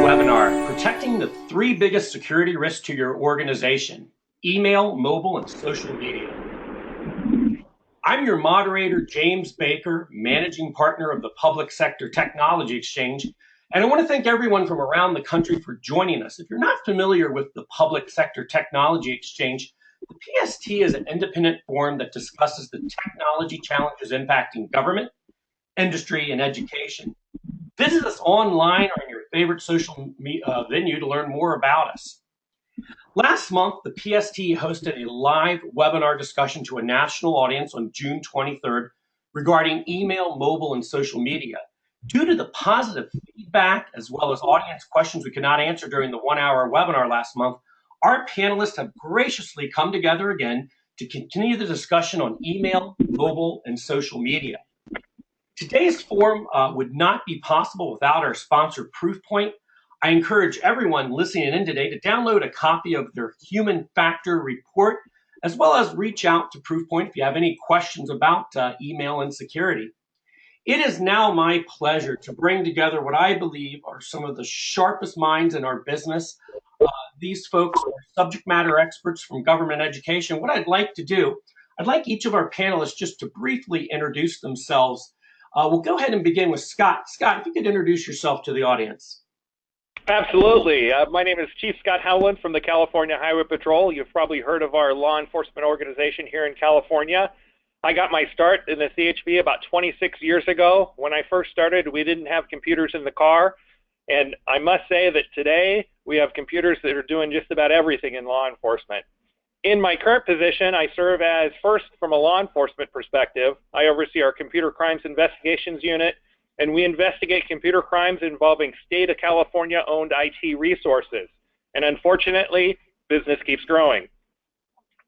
webinar, Protecting the Three Biggest Security Risks to Your Organization, Email, Mobile, and Social Media. I'm your moderator, James Baker, Managing Partner of the Public Sector Technology Exchange, and I want to thank everyone from around the country for joining us. If you're not familiar with the Public Sector Technology Exchange, the PST is an independent forum that discusses the technology challenges impacting government, industry, and education. Visit us online or in your favorite social venue to learn more about us. Last month, the PST hosted a live webinar discussion to a national audience on June 23rd regarding email, mobile, and social media. Due to the positive feedback as well as audience questions we could not answer during the 1-hour webinar last month, our panelists have graciously come together again to continue the discussion on email, mobile, and social media. Today's forum would not be possible without our sponsor, Proofpoint. I encourage everyone listening in today to download a copy of their Human Factor Report, as well as reach out to Proofpoint if you have any questions about email and security. It is now my pleasure to bring together what I believe are some of the sharpest minds in our business. These folks are subject matter experts from government education. What I'd like to do, I'd like each of our panelists just to briefly introduce themselves. We'll go ahead and begin with Scott. Scott, if you could introduce yourself to the audience. Absolutely. My name is Chief Scott Howland from the California Highway Patrol. You've probably heard of our law enforcement organization here in California. I got my start in the CHP about 26 years ago. When I first started, we didn't have computers in the car. And I must say that today we have computers that are doing just about everything in law enforcement. In my current position, I serve as, first, from a law enforcement perspective, I oversee our Computer Crimes Investigations Unit, and we investigate computer crimes involving state of California-owned IT resources. And unfortunately, business keeps growing.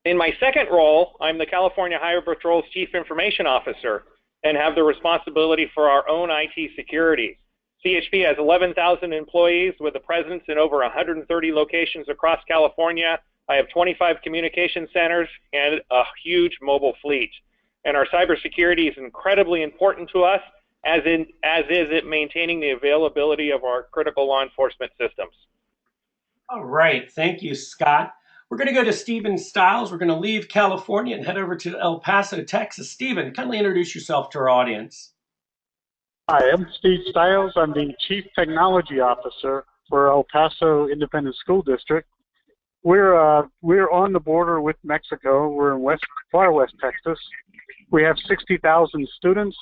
In my second role, I'm the California Highway Patrol's Chief Information Officer and have the responsibility for our own IT security. CHP has 11,000 employees with a presence in over 130 locations across California. I have 25 communication centers and a huge mobile fleet. And our cybersecurity is incredibly important to us, as is it maintaining the availability of our critical law enforcement systems. All right, thank you, Scott. We're going to go to Stephen Stiles. We're going to leave California and head over to El Paso, Texas. Stephen, kindly introduce yourself to our audience. Hi, I'm Steve Stiles. I'm the Chief Technology Officer for El Paso Independent School District. We're on the border with Mexico. We're in far west Texas. We have 60,000 students.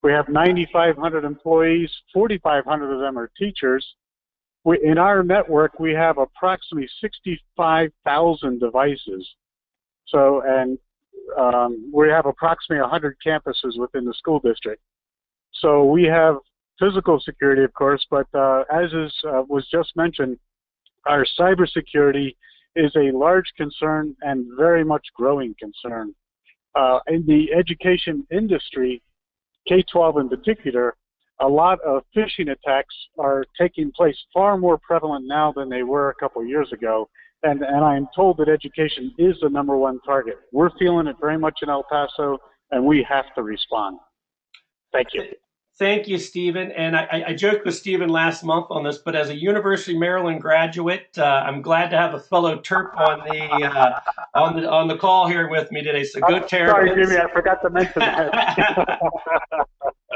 We have 9,500 employees. 4,500 of them are teachers. In our network, we have approximately 65,000 devices. So, and we have approximately 100 campuses within the school district. So we have physical security, of course, but as was just mentioned, our cybersecurity is a large concern and very much growing concern. In the education industry, K-12 in particular, a lot of phishing attacks are taking place far more prevalent now than they were a couple of years ago. And I'm told that education is the #1 target. We're feeling it very much in El Paso, and we have to respond. Thank you. Thank you, Stephen. And I joked with Stephen last month on this, but as a University of Maryland graduate, I'm glad to have a fellow Terp on the call here with me today. So go Terp. Sorry, Jimmy, I forgot to mention that.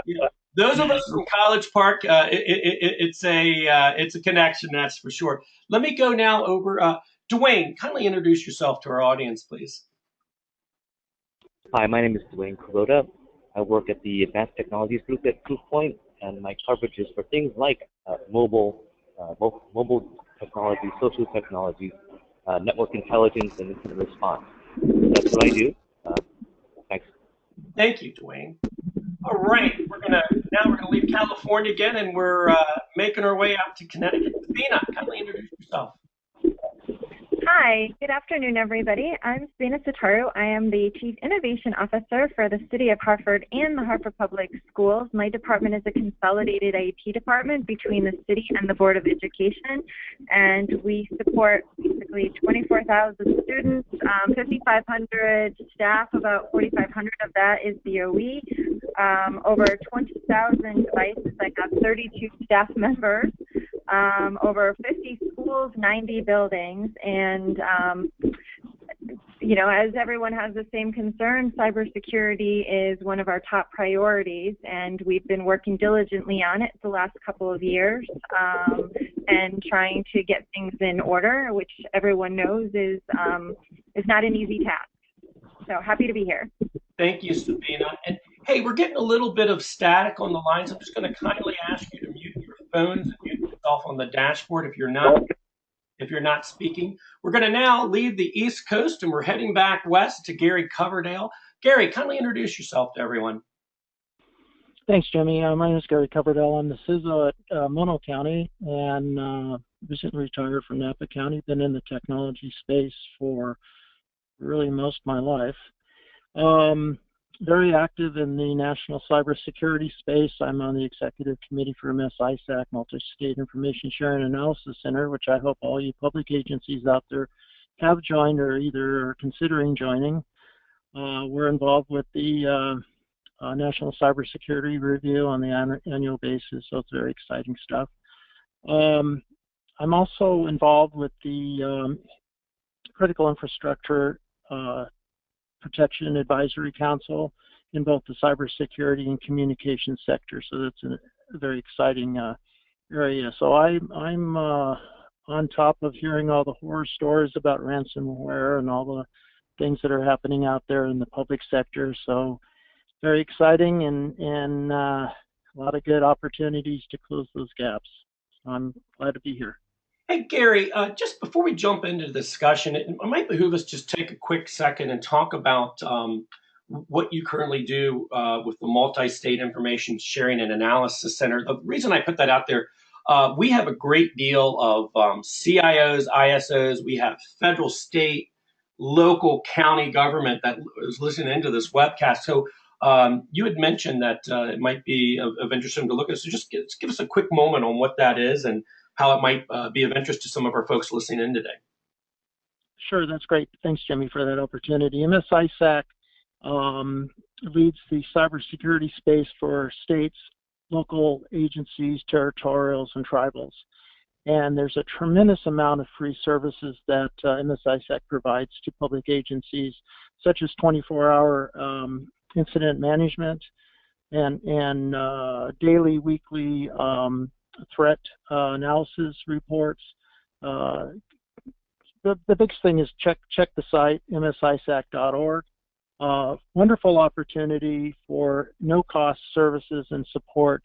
Yeah, those of us from College Park, it's a connection, that's for sure. Let me go now over. Duane, kindly introduce yourself to our audience, please. Hi, my name is Duane Kuroda. I work at the Advanced Technologies Group at Proofpoint, and my coverage is for things like mobile technology, social technology, network intelligence, and incident response. That's what I do. Thanks. Thank you, Duane. All right, we're gonna leave California again, and we're making our way out to Connecticut. Sabina, kindly introduce yourself. Hi, good afternoon, everybody. I'm Sabina Sitaru. I am the Chief Innovation Officer for the City of Hartford and the Hartford Public Schools. My department is a consolidated IT department between the city and the Board of Education, and we support basically 24,000 students, 5,500 staff, about 4,500 of that is DOE, over 20,000 devices. I have 32 staff members. over 50 schools, 90 buildings, and you know, as everyone has the same concern, cybersecurity is one of our top priorities, and we've been working diligently on it the last couple of years, and trying to get things in order, which everyone knows is not an easy task. So happy to be here. Thank you, Sabina. And hey, we're getting a little bit of static on the lines. I'm just going to kindly ask you to mute your phones and mute yourself on the dashboard if you're not speaking. We're going to now leave the East Coast and we're heading back west to Gary Coverdale. Gary, kindly introduce yourself to everyone. Thanks, Jimmy. My name is Gary Coverdale. I'm the CISO at Mono County and recently retired from Napa County. Been in the technology space for really most of my life. Very active in the national cybersecurity space. I'm on the executive committee for MSISAC, Multi-State Information Sharing Analysis Center, which I hope all you public agencies out there have joined or either are considering joining. We're involved with the National Cybersecurity Review on the annual basis, so it's very exciting stuff. I'm also involved with the Critical Infrastructure Protection Advisory Council in both the cybersecurity and communication sector, so that's a very exciting area. So I'm on top of hearing all the horror stories about ransomware and all the things that are happening out there in the public sector. So very exciting and a lot of good opportunities to close those gaps. I'm glad to be here. Hey, Gary, just before we jump into the discussion, it might behoove us just take a quick second and talk about what you currently do with the Multi-State Information Sharing and Analysis Center. The reason I put that out there, we have a great deal of CIOs, ISOs. We have federal, state, local, county government that is listening into this webcast. So you had mentioned that it might be of interest to them to look at. So just give us a quick moment on what that is and how it might be of interest to some of our folks listening in today. Sure, that's great. Thanks, Jimmy, for that opportunity. MSISAC leads the cybersecurity space for states, local agencies, territorials, and tribals. And there's a tremendous amount of free services that MSISAC provides to public agencies, such as 24-hour incident management and daily, weekly threat analysis reports. The biggest thing is check the site, msisac.org. Wonderful opportunity for no-cost services and support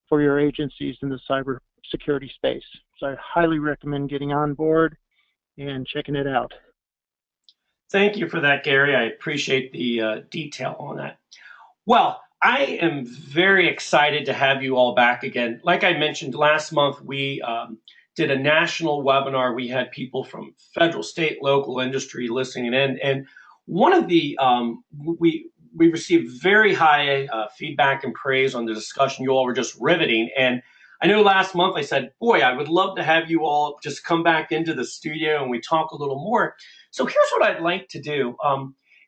for your agencies in the cybersecurity space. So I highly recommend getting on board and checking it out. Thank you for that, Gary. I appreciate the detail on that. Well, I am very excited to have you all back again. Like I mentioned last month, we did a national webinar. We had people from federal, state, local industry listening in, and one of the we received very high feedback and praise on the discussion. You all were just riveting, and I know last month I said, boy, I would love to have you all just come back into the studio and we talk a little more. So here's what I'd like to do.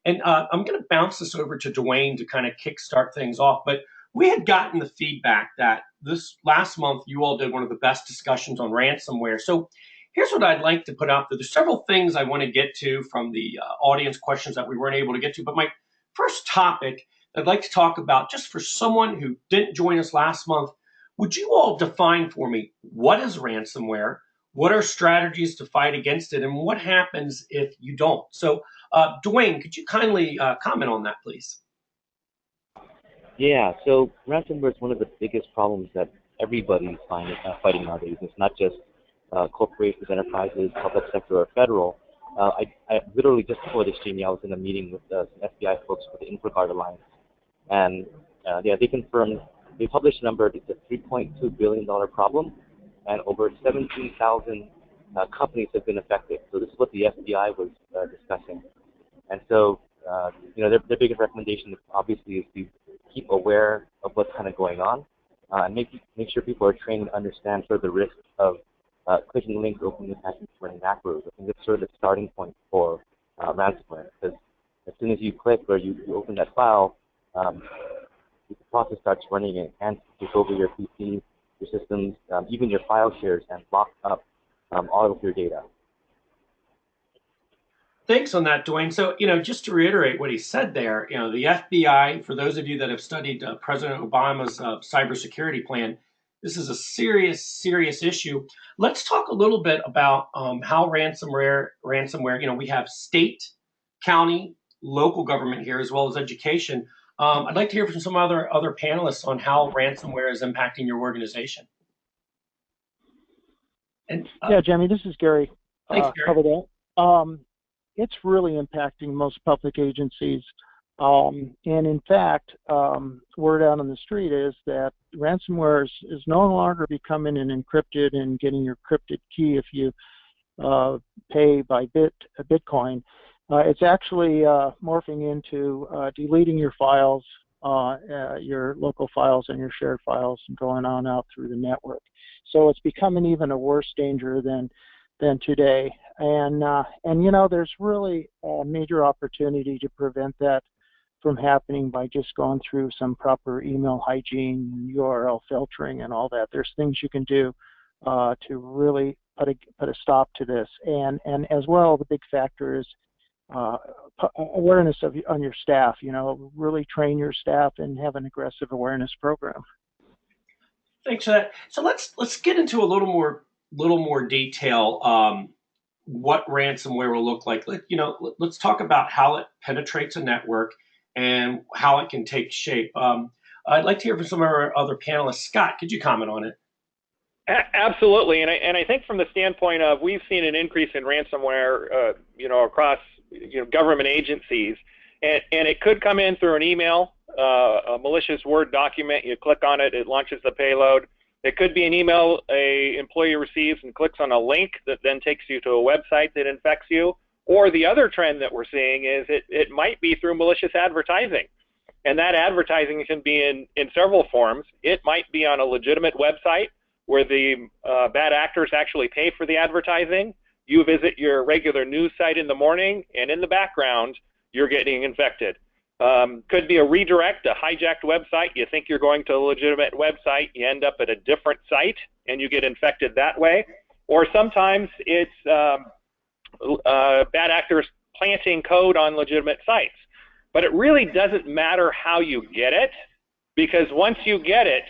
And I'm going to bounce this over to Duane to kind of kickstart things off. But we had gotten the feedback that this last month you all did one of the best discussions on ransomware. So here's what I'd like to put out there. There's several things I want to get to from the audience questions that we weren't able to get to. But my first topic I'd like to talk about, just for someone who didn't join us last month, would you all define for me what is ransomware? What are strategies to fight against it? And what happens if you don't? So Duane, could you kindly comment on that, please? Yeah, so ransomware is one of the biggest problems that everybody's fighting nowadays. It's not just corporations, enterprises, public sector, or federal. I literally just before this, Jamie, I was in a meeting with some FBI folks for the InfraGard Alliance. And yeah, they published a number. It's a $3.2 billion problem, and over 17,000 companies have been affected. So this is what the FBI was discussing. And so, you know, their biggest recommendation obviously is to keep aware of what's kind of going on, and make sure people are trained to understand sort of the risks of clicking links, opening attachments, running macros. I think that's sort of the starting point for ransomware, because as soon as you click or you open that file, the process starts running and it can't take over your PC, your systems, even your file shares, and lock up all of your data. Thanks on that, Duane. So, just to reiterate what he said there, the FBI, for those of you that have studied President Obama's cybersecurity plan, this is a serious, serious issue. Let's talk a little bit about how ransomware, we have state, county, local government here, as well as education. I'd like to hear from some other panelists on how ransomware is impacting your organization. And, yeah, Jamie, this is Gary. Thanks, Gary. Coverdale. It's really impacting most public agencies. And in fact, word out on the street is that ransomware is no longer becoming an encrypted and getting your encrypted key if you pay by Bitcoin. It's actually morphing into deleting your files, your local files and your shared files, and going on out through the network. So it's becoming even a worse danger than today. And there's really a major opportunity to prevent that from happening by just going through some proper email hygiene and URL filtering and all that. There's things you can do to really put a stop to this. And as well, the big factor is awareness on your staff. Really train your staff and have an aggressive awareness program. Thanks for that. So let's get into a little more detail. What ransomware will look like. Let's talk about how it penetrates a network and how it can take shape. I'd like to hear from some of our other panelists. Scott, could you comment on it? Absolutely, and I think from the standpoint of we've seen an increase in ransomware, across government agencies, and it could come in through an email, a malicious Word document. You click on it, it launches the payload. It could be an email a employee receives and clicks on a link that then takes you to a website that infects you. Or the other trend that we're seeing is it might be through malicious advertising. And that advertising can be in several forms. It might be on a legitimate website where the bad actors actually pay for the advertising. You visit your regular news site in the morning, and in the background, you're getting infected. Could be a redirect, a hijacked website. You think you're going to a legitimate website, you end up at a different site, and you get infected that way. Or sometimes it's bad actors planting code on legitimate sites. But it really doesn't matter how you get it, because once you get it,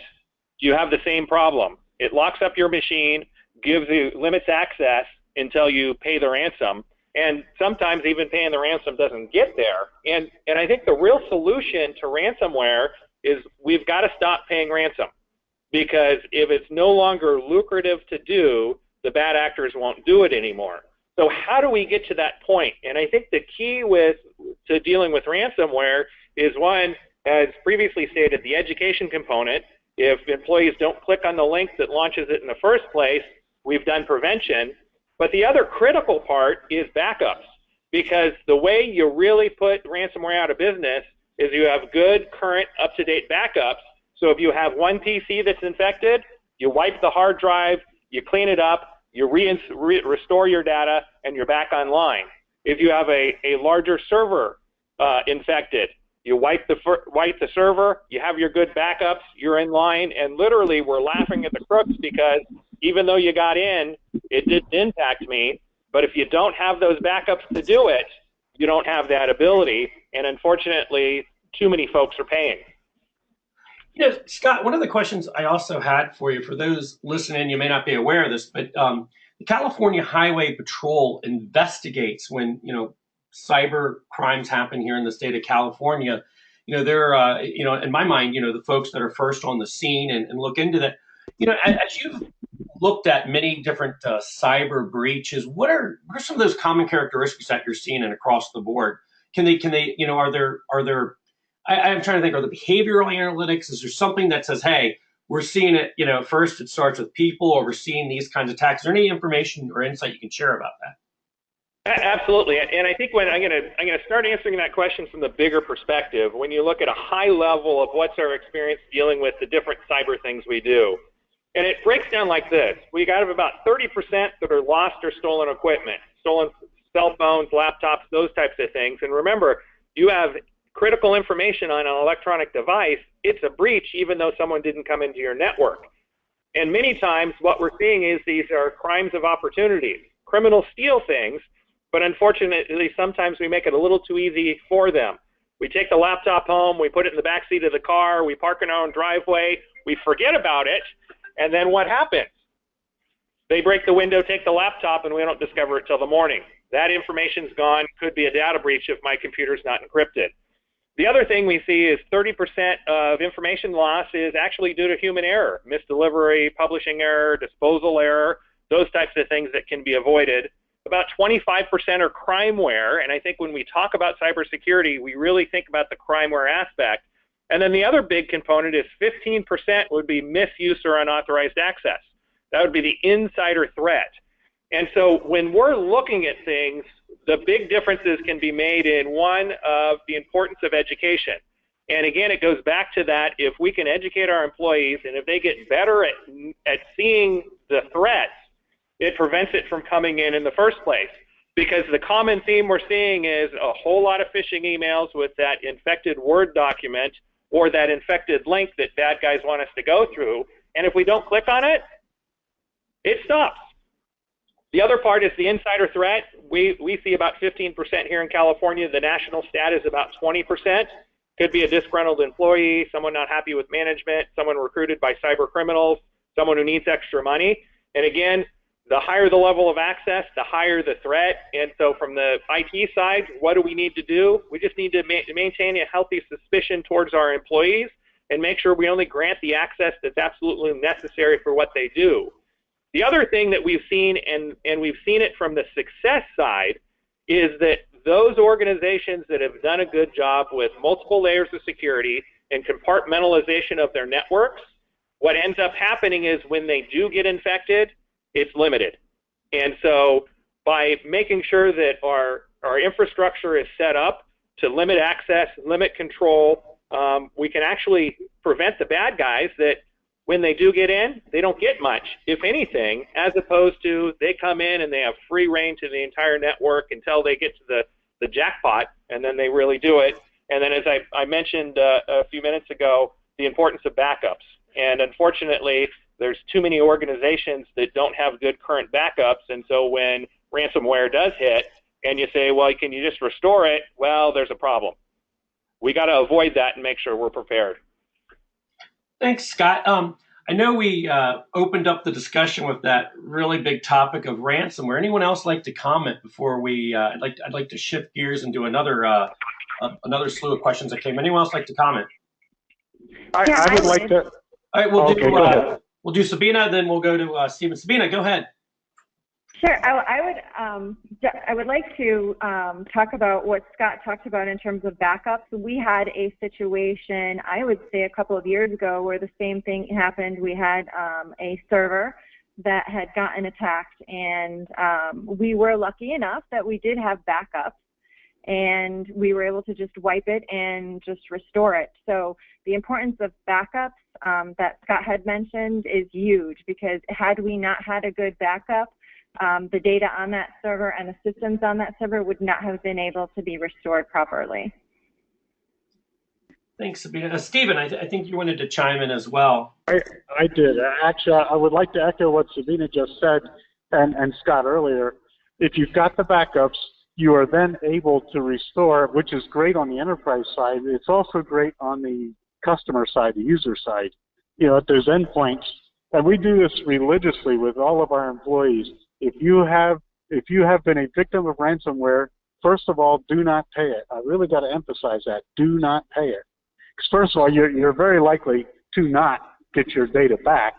you have the same problem. It locks up your machine, limits access until you pay the ransom. And sometimes even paying the ransom doesn't get there. And I think the real solution to ransomware is we've got to stop paying ransom, because if it's no longer lucrative to do, the bad actors won't do it anymore. So how do we get to that point? And I think the key to dealing with ransomware is, one, as previously stated, the education component. If employees don't click on the link that launches it in the first place, we've done prevention. But the other critical part is backups, because the way you really put ransomware out of business is you have good, current, up-to-date backups. So if you have one PC that's infected, you wipe the hard drive, you clean it up, you restore your data, and you're back online. If you have a larger server infected, you wipe the server, you have your good backups, you're in line, and literally we're laughing at the crooks because even though you got in, it didn't impact me. But if you don't have those backups to do it, you don't have that ability. And unfortunately, too many folks are paying. Scott, one of the questions I also had for you, for those listening, you may not be aware of this, but the California Highway Patrol investigates when, cyber crimes happen here in the state of California. They're, in my mind, the folks that are first on the scene and look into that. As you've looked at many different cyber breaches, what are some of those common characteristics that you're seeing and across the board? Can they, are there, I'm trying to think, are the behavioral analytics, is there something that says, hey, we're seeing it, first it starts with people, or we're seeing these kinds of attacks? Is there any information or insight you can share about that? Absolutely, and I think when I'm going to start answering that question from the bigger perspective, when you look at a high level of what's our experience dealing with the different cyber things we do, and it breaks down like this. We got about 30% that are lost or stolen equipment, stolen cell phones, laptops, those types of things. And remember, you have critical information on an electronic device, it's a breach even though someone didn't come into your network. And many times what we're seeing is these are crimes of opportunity. Criminals steal things, but unfortunately sometimes we make it a little too easy for them. We take the laptop home, we put it in the back seat of the car, we park in our own driveway, we forget about it, and then what happens? They break the window, take the laptop, and we don't discover it till the morning. That information's gone, could be a data breach if my computer's not encrypted. The other thing we see is 30% of information loss is actually due to human error, misdelivery, publishing error, disposal error, those types of things that can be avoided. About 25% are crimeware, and I think when we talk about cybersecurity, we really think about the crimeware aspect. And then the other big component is 15% would be misuse or unauthorized access. That would be the insider threat. And so when we're looking at things, the big differences can be made in one of the importance of education. And again, it goes back to that, if we can educate our employees and if they get better at seeing the threats, it prevents it from coming in the first place. Because the common theme we're seeing is a whole lot of phishing emails with that infected Word document or that infected link that bad guys want us to go through. And if we don't click on it, it stops. The other part is the insider threat. We see about 15% here in California. The national stat is about 20%. Could be a disgruntled employee, someone not happy with management, someone recruited by cyber criminals, someone who needs extra money. And again, the higher the level of access, the higher the threat. And so from the IT side, what do we need to do? We just need to maintain a healthy suspicion towards our employees and make sure we only grant the access that's absolutely necessary for what they do. The other thing that we've seen, and we've seen it from the success side, is that those organizations that have done a good job with multiple layers of security and compartmentalization of their networks, what ends up happening is when they do get infected, it's limited. And so by making sure that our infrastructure is set up to limit access, limit control, we can actually prevent the bad guys that when they do get in, they don't get much, if anything, as opposed to they come in and they have free reign to the entire network until they get to the jackpot, and then they really do it. And then as I mentioned a few minutes ago, the importance of backups. And unfortunately, there's too many organizations that don't have good current backups, and so when ransomware does hit, and you say, well, can you just restore it? Well, there's a problem. We got to avoid that and make sure we're prepared. Thanks, Scott. I know we opened up the discussion with that really big topic of ransomware. Anyone else like to comment before we? I'd like to shift gears and do another slew of questions that came. Anyone else like to comment? I would like to. All right, we'll do Sabina, then we'll go to Stephen. Sabina, go ahead. Sure. I would like to talk about what Scott talked about in terms of backups. We had a situation, I would say a couple of years ago, where the same thing happened. We had a server that had gotten attacked, and we were lucky enough that we did have backups, and we were able to just wipe it and just restore it. So the importance of backups that Scott had mentioned is huge, because had we not had a good backup, the data on that server and the systems on that server would not have been able to be restored properly. Thanks, Sabina. Stephen, I think you wanted to chime in as well. I did. Actually, I would like to echo what Sabina just said and Scott earlier. If you've got the backups, you are then able to restore, which is great on the enterprise side. It's also great on the customer side, the user side. You know, if there's endpoints, and we do this religiously with all of our employees. If you have been a victim of ransomware, first of all, do not pay it. I really got to emphasize that. Do not pay it. Because first of all, you're very likely to not get your data back.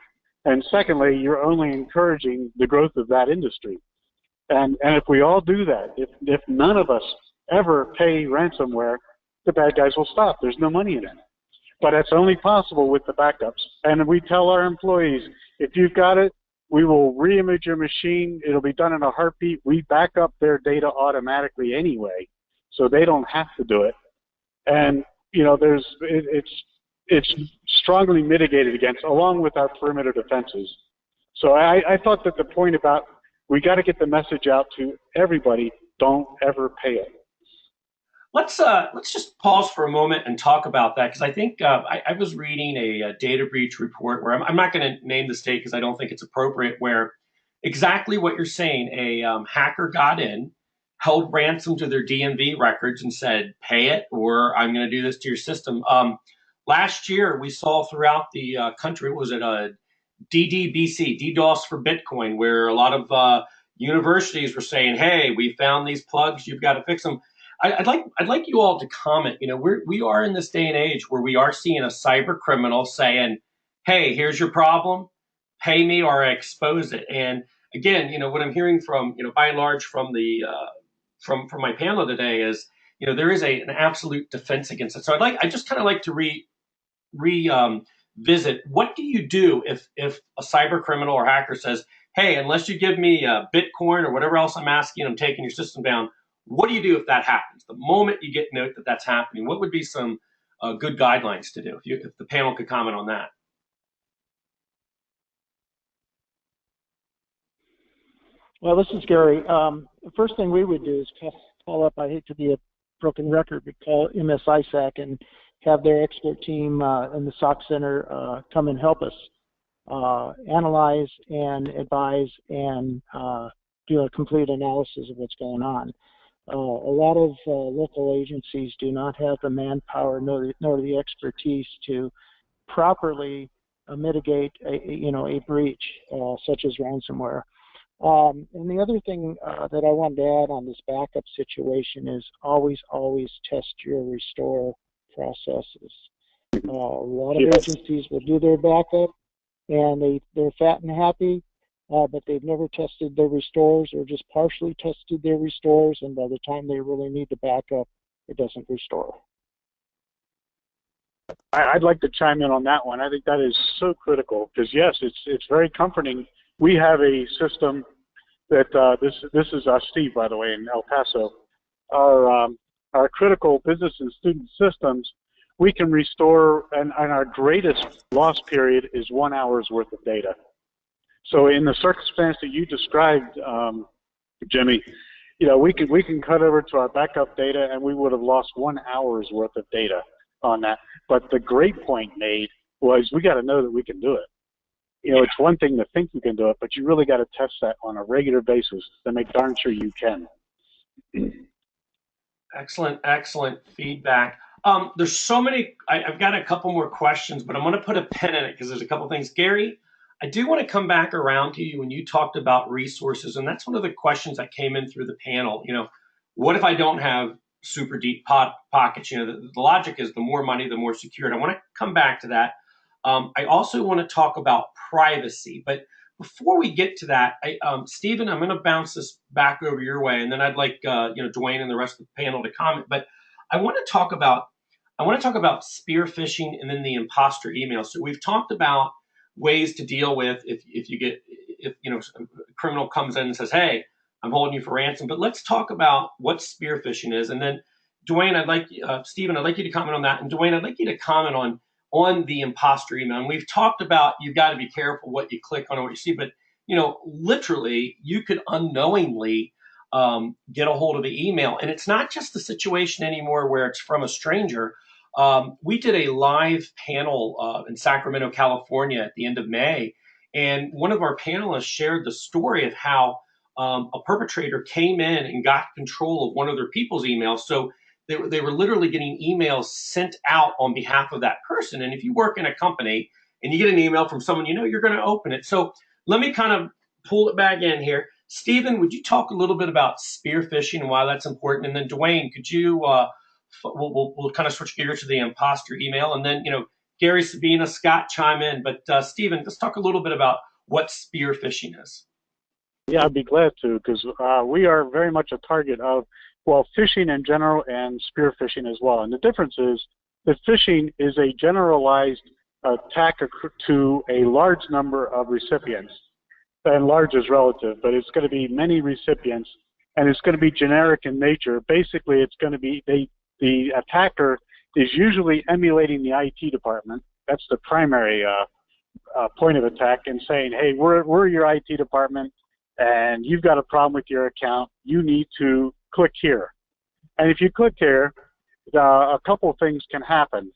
And secondly, you're only encouraging the growth of that industry. And if we all do that, if none of us ever pay ransomware, the bad guys will stop. There's no money in it. But it's only possible with the backups. And we tell our employees, if you've got it, we will re-image your machine. It'll be done in a heartbeat. We back up their data automatically anyway, so they don't have to do it. And you know, it's strongly mitigated against, along with our perimeter defenses. So I thought that the point about we got to get the message out to everybody: don't ever pay it. Let's just pause for a moment and talk about that, because I think I was reading a data breach report where I'm not going to name the state because I don't think it's appropriate, where exactly what you're saying, a hacker got in, held ransom to their DMV records and said, pay it or I'm going to do this to your system. Last year, we saw throughout the country, was it DDBC, DDoS for Bitcoin, where a lot of universities were saying, "Hey, we found these plugs. You've got to fix them." I'd like you all to comment. We are in this day and age where we are seeing a cyber criminal saying, "Hey, here's your problem. Pay me or I expose it." And again, what I'm hearing from by and large from the from my panel today is there is an absolute defense against it. So I just kind of like to visit. What do you do if a cyber criminal or hacker says, "Hey, unless you give me Bitcoin or whatever else I'm asking, I'm taking your system down"? What do you do if that happens? The moment you get note that that's happening, what would be some good guidelines to do? If the panel could comment on that. Well, this is Gary. The first thing we would do is call up, I hate to be a broken record, but call MSISAC and have their expert team in the SOC Center come and help us analyze and advise and do a complete analysis of what's going on. A lot of local agencies do not have the manpower nor the expertise to properly mitigate a breach such as ransomware. And the other thing that I wanted to add on this backup situation is always test your restore processes. A lot of agencies will do their backup and they're fat and happy, but they've never tested their restores or just partially tested their restores, and by the time they really need to back up, it doesn't restore. I'd like to chime in on that one. I think that is so critical because yes, it's very comforting. We have a system that this is Steve, by the way, in El Paso. Our critical business and student systems, we can restore, and our greatest loss period is 1 hour's worth of data. So in the circumstance that you described, Jimmy, we can cut over to our backup data and we would have lost 1 hour's worth of data on that. But the great point made was we got to know that we can do it. It's one thing to think you can do it, but you really got to test that on a regular basis to make darn sure you can. Excellent feedback. There's so many. I've got a couple more questions, but I'm going to put a pin in it because there's a couple things. Gary, I do want to come back around to you when you talked about resources, and that's one of the questions that came in through the panel. What if I don't have super deep pockets? The logic is the more money, the more secured. I want to come back to that. I also want to talk about privacy, but before we get to that, Stephen, I'm going to bounce this back over your way, and then I'd like Duane and the rest of the panel to comment. But I want to talk about spear phishing and then the imposter email. So we've talked about ways to deal with if a criminal comes in and says, "Hey, I'm holding you for ransom." But let's talk about what spear phishing is, and then Duane, Stephen, I'd like you to comment on that, and Duane, I'd like you to comment on the imposter email. And we've talked about you've got to be careful what you click on and what you see, but literally you could unknowingly get a hold of the email. And it's not just the situation anymore where it's from a stranger. We did a live panel in Sacramento, California at the end of May, and one of our panelists shared the story of how a perpetrator came in and got control of one of their people's emails. So they were literally getting emails sent out on behalf of that person. And if you work in a company and you get an email from someone, you're going to open it. So let me kind of pull it back in here. Stephen, would you talk a little bit about spear phishing and why that's important? And then Duane, could you, we'll kind of switch gears to the imposter email. And then, Gary, Sabina, Scott chime in. But Stephen, let's talk a little bit about what spear phishing is. Yeah, I'd be glad to, because we are very much a target of, phishing in general and spear phishing as well. And the difference is that phishing is a generalized attack to a large number of recipients. And large is relative, but it's going to be many recipients, and it's going to be generic in nature. Basically, it's going to be the attacker is usually emulating the IT department. That's the primary point of attack, and saying, "Hey, we're your IT department, and you've got a problem with your account. You need to click here." And if you click here, a couple of things can happen.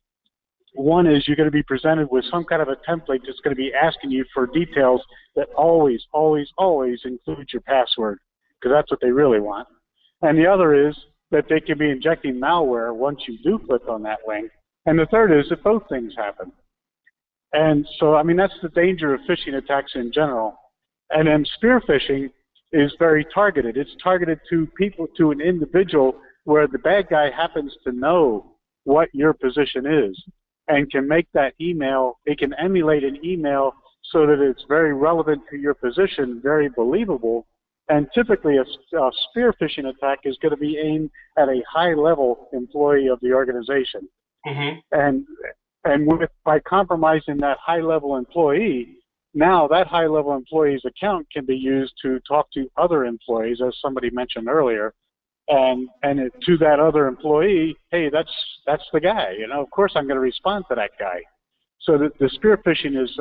One is you're going to be presented with some kind of a template that's going to be asking you for details that always, always, always include your password, because that's what they really want. And the other is that they can be injecting malware once you do click on that link. And the third is that both things happen. And so, I mean, that's the danger of phishing attacks in general. And then spear phishing is very targeted. It's targeted to people, to an individual, where the bad guy happens to know what your position is and can make that email, it can emulate an email so that it's very relevant to your position, very believable. And typically a spear phishing attack is going to be aimed at a high-level employee of the organization. Mm-hmm. And by compromising that high-level employee, now that high-level employee's account can be used to talk to other employees, as somebody mentioned earlier, and to that other employee, hey, that's the guy. You know, of course I'm going to respond to that guy. So the spear phishing is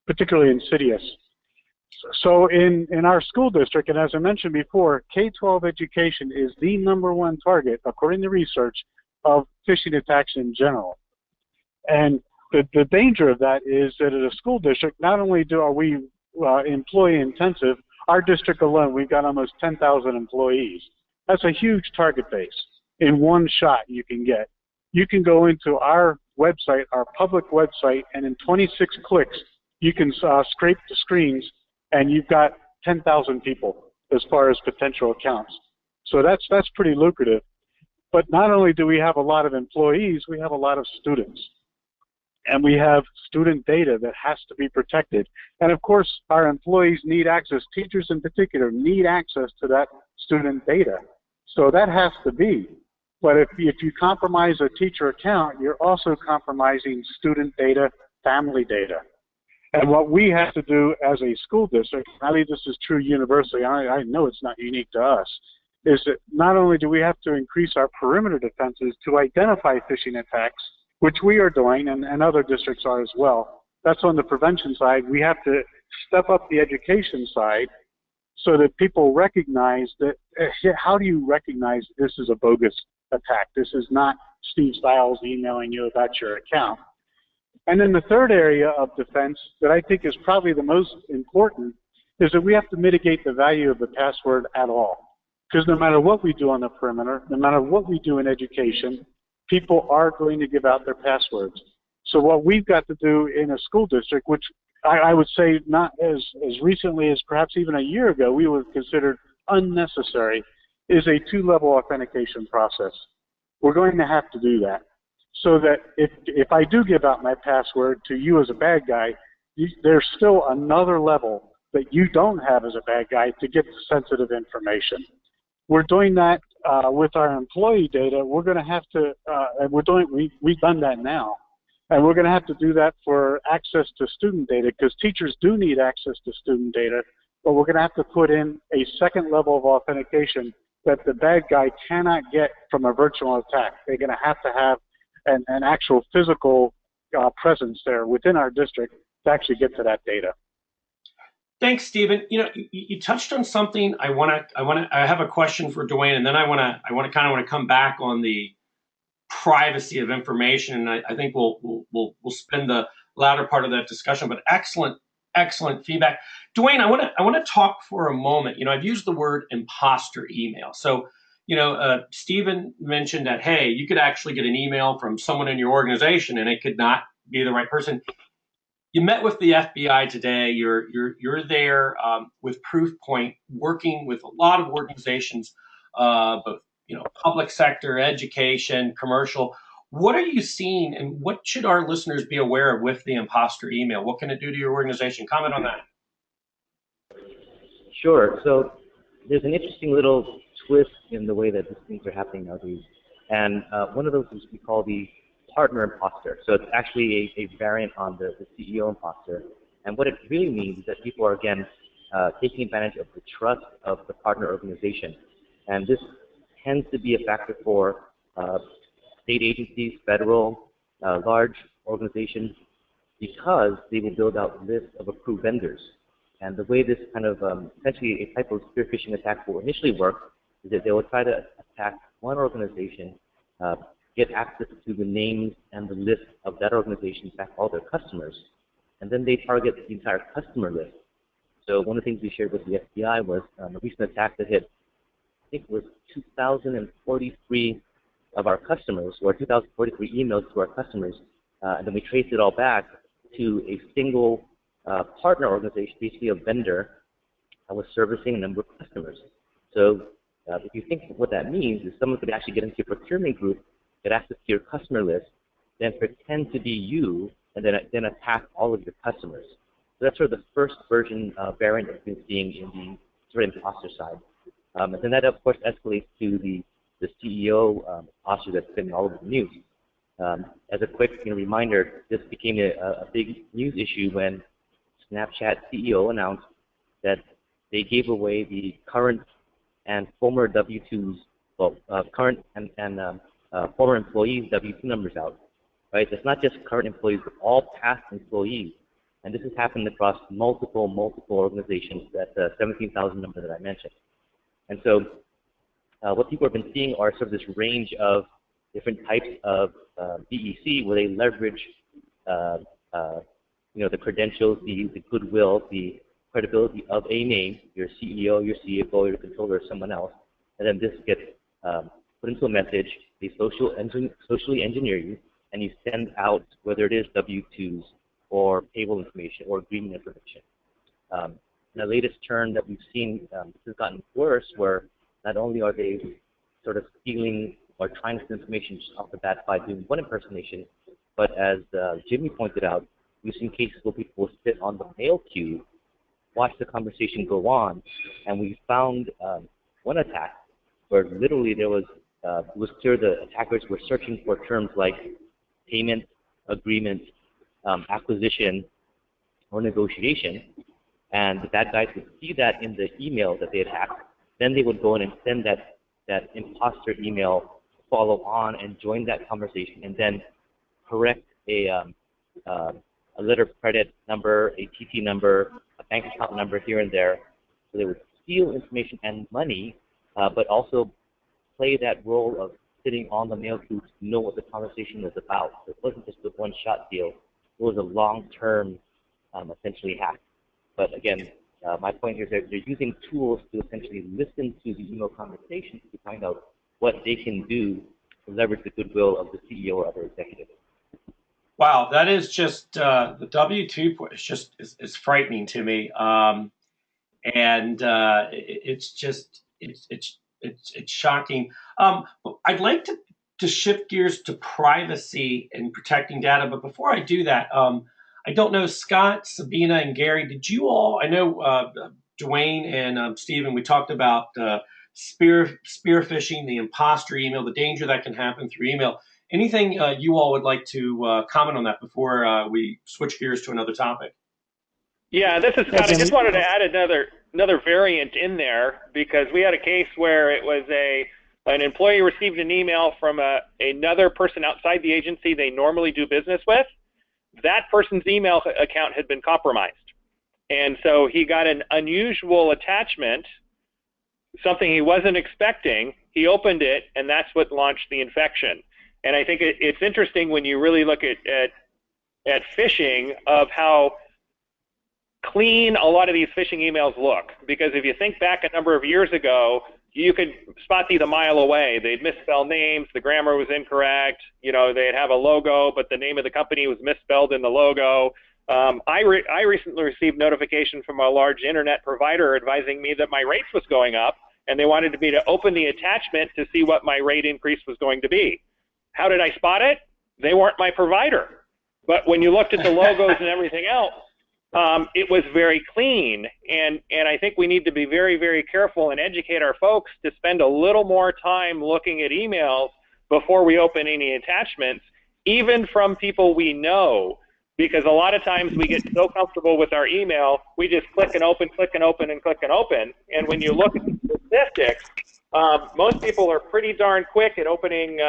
particularly insidious. So in our school district, and as I mentioned before, K-12 education is the #1 target, according to research, of phishing attacks in general. And the danger of that is that at a school district, not only are we employee intensive, our district alone, we've got almost 10,000 employees. That's a huge target base in one shot you can get. You can go into our website, our public website, and in 26 clicks, you can scrape the screens, and you've got 10,000 people as far as potential accounts. So that's pretty lucrative. But not only do we have a lot of employees, we have a lot of students. And we have student data that has to be protected. And of course, our employees need access, teachers in particular need access to that student data. So that has to be. But if you compromise a teacher account, you're also compromising student data, family data. And what we have to do as a school district, I mean, this is true universally, I know it's not unique to us, is that not only do we have to increase our perimeter defenses to identify phishing attacks, which we are doing, and other districts are as well. That's on the prevention side. We have to step up the education side so that people recognize that, how do you recognize this is a bogus attack? This is not Steve Stiles emailing you about your account. And then the third area of defense that I think is probably the most important is that we have to mitigate the value of the password at all. Because no matter what we do on the perimeter, no matter what we do in education, people are going to give out their passwords. So what we've got to do in a school district, which I would say not as recently as perhaps even a year ago, we would have considered unnecessary, is a 2-level authentication process. We're going to have to do that. So that if I do give out my password to you as a bad guy, there's still another level that you don't have as a bad guy to get the sensitive information. We're doing that with our employee data. We're going to have to, and we've done that now. And we're going to have to do that for access to student data, because teachers do need access to student data, but we're going to have to put in a second level of authentication that the bad guy cannot get from a virtual attack. They're going to have an actual physical presence there within our district to actually get to that data. Thanks, Stephen. You know, you touched on something. I have a question for Duane, and then I want to come back on the privacy of information, and I think we'll spend the latter part of that discussion. But excellent feedback, Duane. I want to talk for a moment. You know, I've used the word imposter email. So, you know, Stephen mentioned that, hey, you could actually get an email from someone in your organization, and it could not be the right person. You met with the FBI today. You're there with Proofpoint, working with a lot of organizations, both public sector, education, commercial. What are you seeing, and what should our listeners be aware of with the imposter email? What can it do to your organization? Comment on that. Sure. So there's an interesting little twist in the way that these things are happening nowadays, and one of those is we call the partner imposter. So it's actually a variant on the CEO imposter. And what it really means is that people are, again, taking advantage of the trust of the partner organization. And this tends to be a factor for state agencies, federal, large organizations, because they will build out lists of approved vendors. And the way this kind of, essentially a type of spear phishing attack will initially work is that they will try to attack one organization get access to the names and the list of that organization, in fact, all their customers, and then they target the entire customer list. So one of the things we shared with the FBI was a recent attack that hit, I think it was 2,043 of our customers, or 2,043 emails to our customers, and then we traced it all back to a single partner organization, basically a vendor, that was servicing a number of customers. So if you think what that means is someone could actually get into your procurement group, get access to your customer list, then pretend to be you, and then attack all of your customers. So that's sort of the first version variant that we've been seeing in the sort of imposter side. And then that, of course, escalates to the CEO imposter that's been all over the news. As a quick reminder, this became a big news issue when Snapchat CEO announced that they gave away the current and former W-2s, well, current and former employees' W-2 numbers out. Right? It's not just current employees, but all past employees. And this has happened across multiple organizations, that 17,000 number that I mentioned. And so what people have been seeing are sort of this range of different types of BEC where they leverage the credentials, the goodwill, the credibility of a name, your CEO, your CFO, your controller, or someone else, and then this gets put into a message, they socially engineer you, and you send out whether it is W-2s or payroll information or agreement information. The latest turn that we've seen, this has gotten worse, where not only are they sort of stealing or trying to steal information just off the bat by doing one impersonation, but as Jimmy pointed out, we've seen cases where people will sit on the mail queue, watch the conversation go on, and we found one attack where literally there was, it was clear the attackers were searching for terms like payment, agreement, acquisition, or negotiation, and the bad guys would see that in the email that they had hacked. Then they would go in and send that imposter email, follow on and join that conversation, and then correct a letter of credit number, a TT number, a bank account number here and there. So they would steal information and money, but also play that role of sitting on the mail queue to know what the conversation was about. So it wasn't just a one-shot deal. It was a long-term, essentially, hack. But again, my point here is that they're using tools to essentially listen to the email conversations to find out what they can do to leverage the goodwill of the CEO or other executives. Wow, that is just the W-2 is just is frightening to me, and it's just it's shocking. I'd like to shift gears to privacy and protecting data, but before I do that, I don't know, Scott, Sabina, and Gary, did you all? I know Duane and Stephen. We talked about spear phishing, the imposter email, the danger that can happen through email. Anything you all would like to comment on that before we switch gears to another topic? Yeah, this is Scott. I just wanted to add another variant in there, because we had a case where it was an employee received an email from another person outside the agency they normally do business with. That person's email account had been compromised. And so he got an unusual attachment, something he wasn't expecting. He opened it, and that's what launched the infection. And I think it's interesting when you really look at phishing, of how clean a lot of these phishing emails look. Because if you think back a number of years ago, you could spot these a mile away. They'd misspell names, the grammar was incorrect, they'd have a logo, but the name of the company was misspelled in the logo. I recently received notification from a large internet provider advising me that my rates was going up, and they wanted me to open the attachment to see what my rate increase was going to be. How did I spot it? They weren't my provider. But when you looked at the logos and everything else, it was very clean. And I think we need to be very, very careful and educate our folks to spend a little more time looking at emails before we open any attachments, even from people we know. Because a lot of times we get so comfortable with our email, we just click and open, click and open, and click and open. And when you look at the statistics, most people are pretty darn quick at opening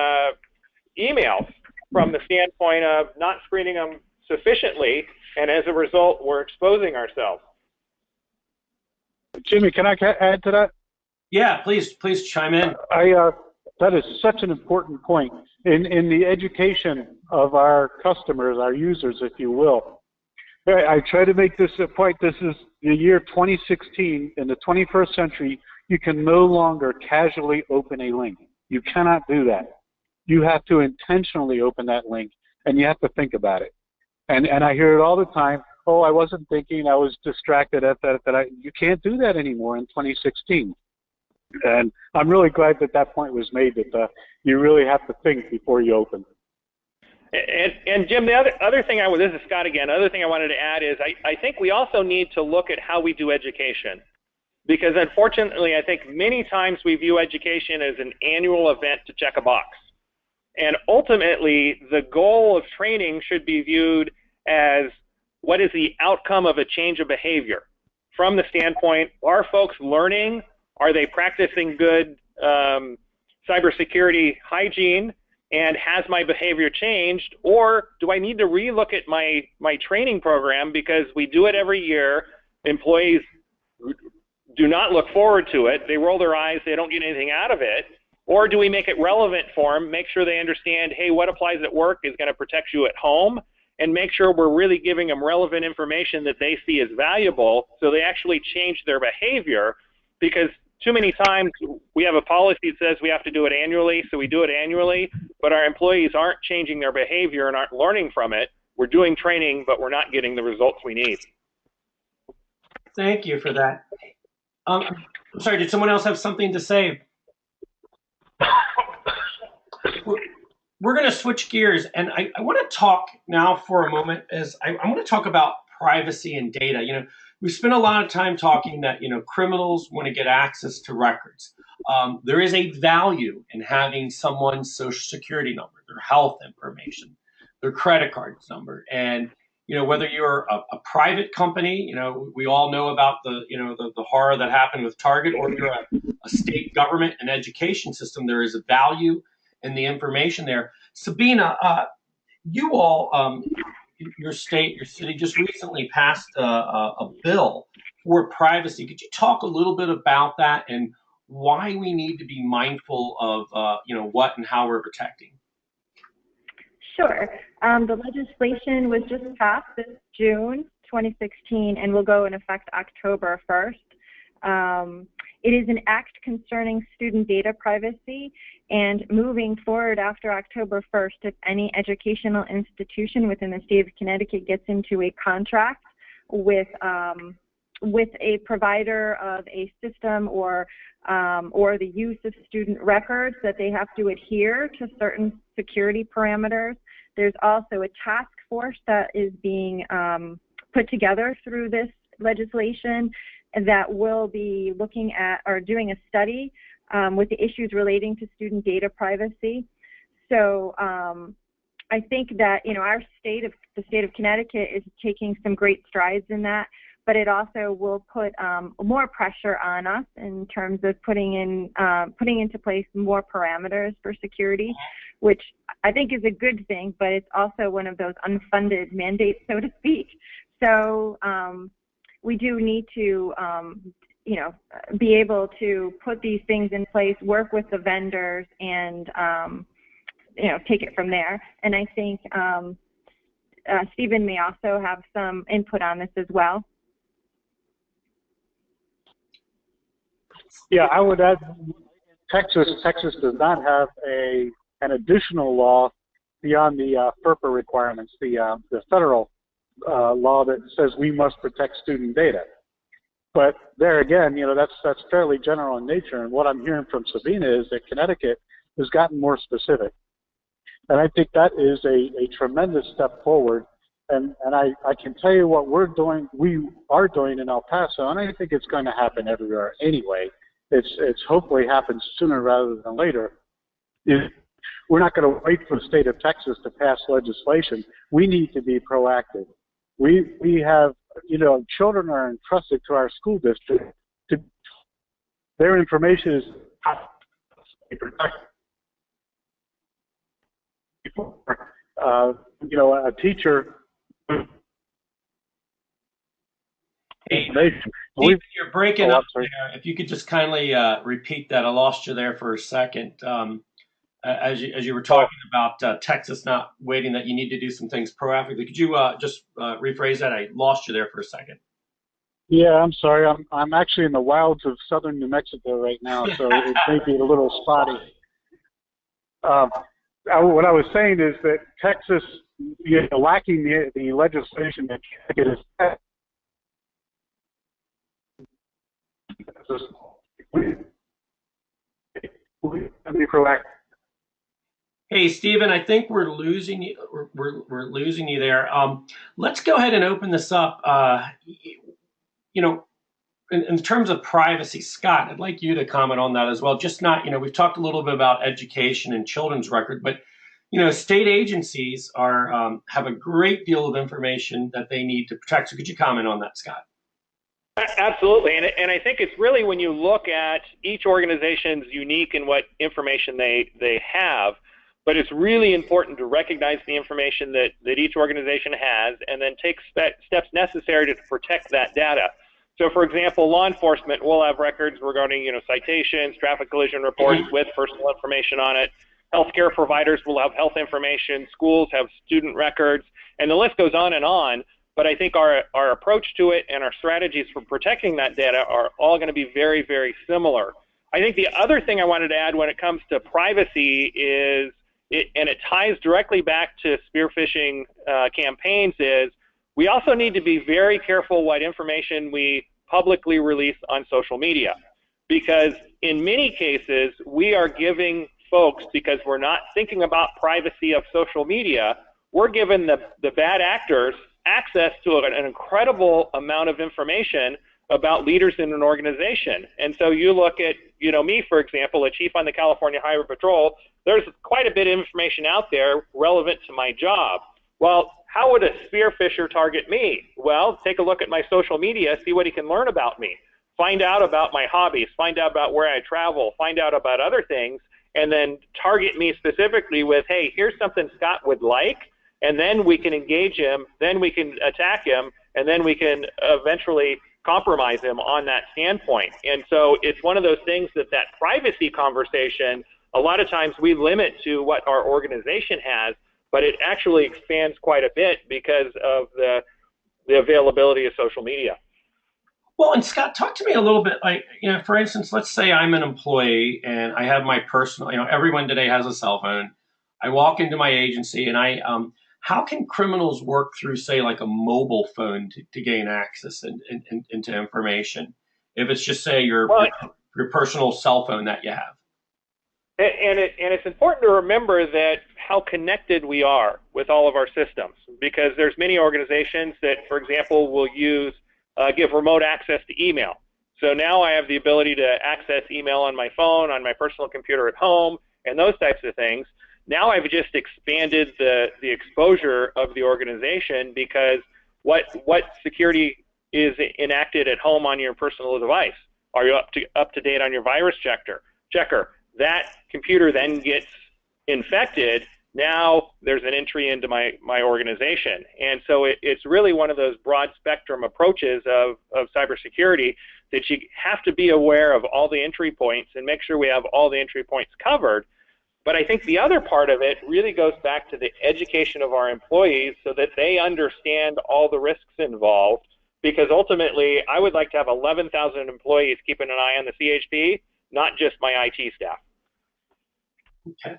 emails from the standpoint of not screening them sufficiently, and as a result, we're exposing ourselves. Jimmy, can I add to that? Yeah, please chime in. That is such an important point in the education of our customers, our users, if you will. I try to make this a point. This is the year 2016. In the 21st century, you can no longer casually open a link. You cannot do that. You have to intentionally open that link, and you have to think about it. And I hear it all the time. Oh, I wasn't thinking. I was distracted at that. You can't do that anymore in 2016. And I'm really glad that that point was made, that you really have to think before you open. And Jim, the other thing this is Scott again, other thing I wanted to add is I think we also need to look at how we do education. Because unfortunately, I think many times we view education as an annual event to check a box. And ultimately, the goal of training should be viewed as what is the outcome of a change of behavior. From the standpoint, are folks learning? Are they practicing good cybersecurity hygiene? And has my behavior changed? Or do I need to relook at my training program because we do it every year? Employees do not look forward to it. They roll their eyes. They don't get anything out of it. Or do we make it relevant for them, make sure they understand, hey, what applies at work is going to protect you at home, and make sure we're really giving them relevant information that they see as valuable so they actually change their behavior. Because too many times we have a policy that says we have to do it annually, so we do it annually, but our employees aren't changing their behavior and aren't learning from it. We're doing training, but we're not getting the results we need. Thank you for that. I'm sorry, did someone else have something to say? We're going to switch gears, and I want to talk now for a moment as I want to talk about privacy and data. You know, we spent a lot of time talking that, you know, criminals want to get access to records. There is a value in having someone's social security number, their health information, their credit card number, and you know, whether you're a private company, you know, we all know about the horror that happened with Target, or you're a state government and education system, there is a value in the information there. Sabina, you all, your state, your city just recently passed a bill for privacy. Could you talk a little bit about that and why we need to be mindful of, what and how we're protecting? Sure. The legislation was just passed this June 2016 and will go in effect October 1st. It is an act concerning student data privacy, and moving forward after October 1st, if any educational institution within the state of Connecticut gets into a contract with a provider of a system or the use of student records, that they have to adhere to certain security parameters. There's also a task force that is being put together through this legislation that will be looking at or doing a study with the issues relating to student data privacy. So I think that, you know, the state of Connecticut is taking some great strides in that, but it also will put more pressure on us in terms of putting into place more parameters for security, which I think is a good thing, but it's also one of those unfunded mandates, so to speak. So we do need to, be able to put these things in place, work with the vendors, and take it from there. And I think Stephen may also have some input on this as well. Yeah, I would add, Texas does not have an additional law beyond the FERPA requirements, the federal law that says we must protect student data. But there again, that's fairly general in nature. And what I'm hearing from Sabina is that Connecticut has gotten more specific. And I think that is a tremendous step forward. And I can tell you what we are doing in El Paso, and I think it's going to happen everywhere anyway. It's hopefully happens sooner rather than later. We're not going to wait for the state of Texas to pass legislation. We need to be proactive. We have, children are entrusted to our school district. Their information is protected. A teacher. Hey, you're breaking up there. If you could just kindly repeat that. I lost you there for a second. as you were talking about Texas not waiting, that you need to do some things proactively. Could you just rephrase that? I lost you there for a second. Yeah, I'm sorry. I'm actually in the wilds of southern New Mexico right now, so it may be a little spotty. What I was saying is that Texas, lacking the legislation that Connecticut has we be proactive. Hey, Stephen, I think we're losing you. We're losing you there. Let's go ahead and open this up. In terms of privacy, Scott, I'd like you to comment on that as well. Just not, we've talked a little bit about education and children's record, but state agencies are have a great deal of information that they need to protect. So could you comment on that, Scott? Absolutely, and I think it's really when you look at each organization's unique in what information they have, but it's really important to recognize the information that each organization has and then take steps necessary to protect that data. So for example, law enforcement will have records regarding citations, traffic collision reports with personal information on it. Healthcare providers will have health information, schools have student records, and the list goes on and on. But I think our approach to it and our strategies for protecting that data are all going to be very, very similar. I think the other thing I wanted to add when it comes to privacy is, and it ties directly back to spear phishing campaigns, is we also need to be very careful what information we publicly release on social media. Because in many cases, we are giving folks, because we're not thinking about privacy of social media, we're giving the bad actors access to an incredible amount of information about leaders in an organization. And so you look at, me, for example, a chief on the California Highway Patrol, there's quite a bit of information out there relevant to my job. Well, how would a spear phisher target me? Well, take a look at my social media, see what he can learn about me, find out about my hobbies, find out about where I travel, find out about other things, and then target me specifically with, hey, here's something Scott would like, and then we can engage him, then we can attack him, and then we can eventually compromise him on that standpoint. And so it's one of those things that privacy conversation, a lot of times we limit to what our organization has, but it actually expands quite a bit because of the availability of social media. Well, and Scott, talk to me a little bit, like, for instance, let's say I'm an employee and I have my personal, everyone today has a cell phone. I walk into my agency and how can criminals work through, say, like a mobile phone to gain access into information? If it's just, say, your personal cell phone that you have. And it's important to remember that how connected we are with all of our systems, because there's many organizations that, for example, will give remote access to email. So now I have the ability to access email on my phone, on my personal computer at home, and those types of things. Now I've just expanded the exposure of the organization, because what security is enacted at home on your personal device? Are you up to date on your virus checker? That computer then gets infected. Now there's an entry into my organization. And so it's really one of those broad spectrum approaches of cybersecurity that you have to be aware of all the entry points and make sure we have all the entry points covered. But I think the other part of it really goes back to the education of our employees so that they understand all the risks involved, because ultimately I would like to have 11,000 employees keeping an eye on the CHP, not just my IT staff. Okay.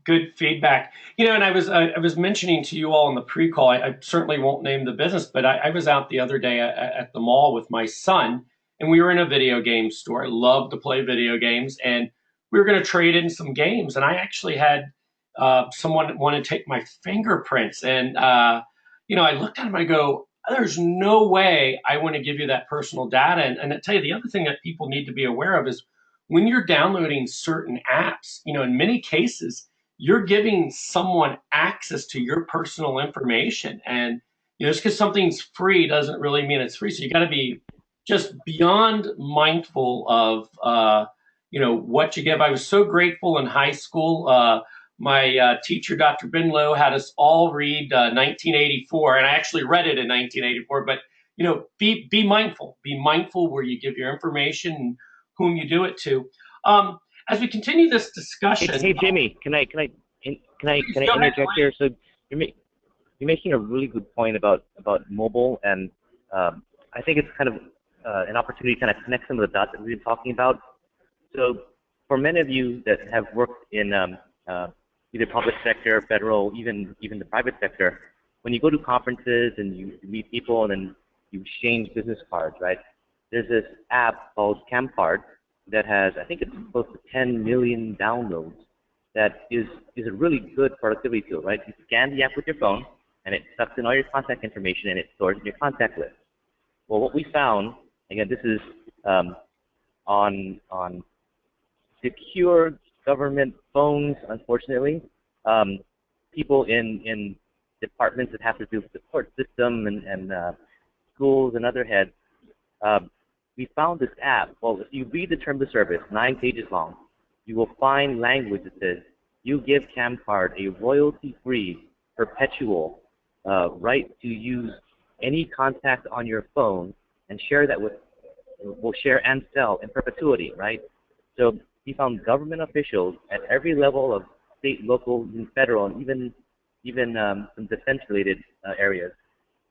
Good feedback. And I was mentioning to you all in the pre-call, I certainly won't name the business, but I was out the other day at the mall with my son, and we were in a video game store. I love to play video games, and we were going to trade in some games, and I actually had someone want to take my fingerprints, and I looked at him, I go, there's no way I want to give you that personal data. And I tell you, the other thing that people need to be aware of is when you're downloading certain apps, in many cases, you're giving someone access to your personal information. And, just because something's free doesn't really mean it's free. So you got to be just beyond mindful of, what you give. I was so grateful in high school. My teacher, Dr. Binlow, had us all read 1984, and I actually read it in 1984. But be mindful. Be mindful where you give your information and whom you do it to. as we continue this Hey, discussion, hey Jimmy, can I please go ahead, interject here? Duane. So you're making a really good point about mobile, and I think it's kind of an opportunity to kind of connect some of the dots that we've been talking about. So for many of you that have worked in either public sector, federal, even the private sector, when you go to conferences and you meet people and then you exchange business cards, right? There's this app called CamCard that has, I think it's close to 10 million downloads. That is a really good productivity tool, right? You scan the app with your phone, and it sucks in all your contact information, and it stores in your contact list. Well, what we found, again, this is on secure government phones, unfortunately. People in departments that have to do with the court system and schools and other heads, we found this app. Well, if you read the terms of service, 9 pages long, you will find language that says you give CamCard a royalty-free, perpetual right to use any contact on your phone and share that with, will share and sell in perpetuity, right? So we found government officials at every level of state, local, and federal, and even some defense-related areas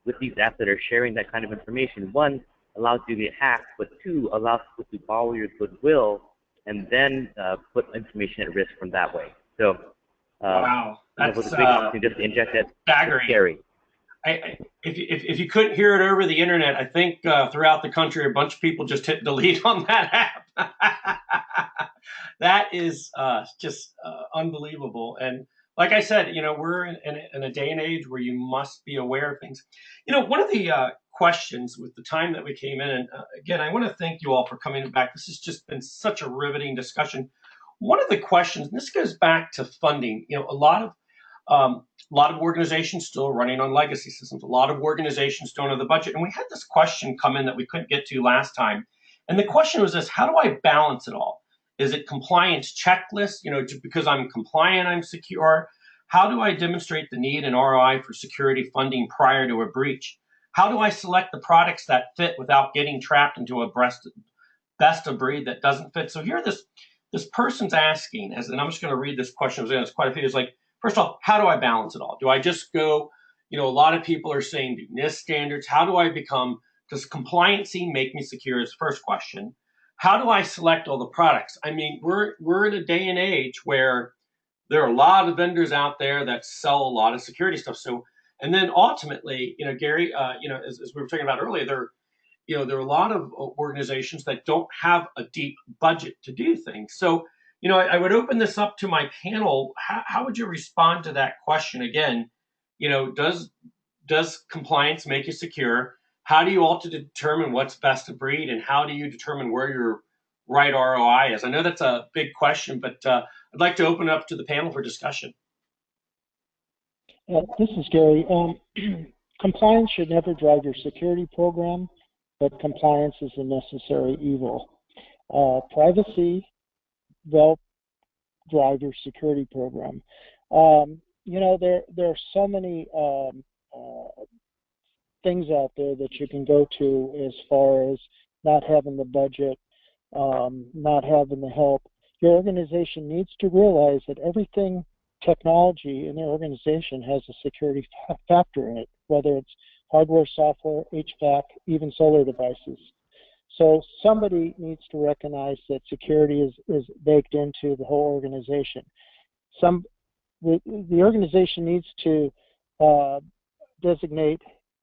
with these apps that are sharing that kind of information. One, allows you to get hacked, but two, allows you to borrow your goodwill and then put information at risk from that way. So, Wow, that's with a big opportunity just to inject that. staggering. Scary. If you couldn't hear it over the internet, I think throughout the country, a bunch of people just hit delete on that app. That is just unbelievable. And like I said, we're in a day and age where you must be aware of things. One of the questions with the time that we came in, and again, I want to thank you all for coming back. This has just been such a riveting discussion. One of the questions, and this goes back to funding, a lot of organizations still running on legacy systems. A lot of organizations don't have the budget. And we had this question come in that we couldn't get to last time. And the question was this: how do I balance it all? Is it compliance checklist? Because I'm compliant, I'm secure. How do I demonstrate the need and ROI for security funding prior to a breach? How do I select the products that fit without getting trapped into a best of breed that doesn't fit? So here this person's asking, and I'm just going to read this question. There's quite a few. It's like, first of all, how do I balance it all? Do I just go, a lot of people are saying do NIST standards. How do I does compliancy make me secure is the first question. How do I select all the products? I mean, we're in a day and age where there are a lot of vendors out there that sell a lot of security stuff. So, and then ultimately, Gary, as we were talking about earlier, there are a lot of organizations that don't have a deep budget to do things. So, I would open this up to my panel. How would you respond to that question again? Does compliance make you secure? How do you ultimately determine what's best of breed, and how do you determine where your right ROI is? I know that's a big question, but I'd like to open it up to the panel for discussion. This is Gary. Compliance should never drive your security program, but compliance is a necessary evil. Privacy will drive your security program. There are so many things out there that you can go to as far as not having the budget, not having the help. Your organization needs to realize that everything technology in their organization has a security factor in it, whether it's hardware, software, HVAC, even solar devices. So somebody needs to recognize that security is baked into the whole organization. The organization needs to designate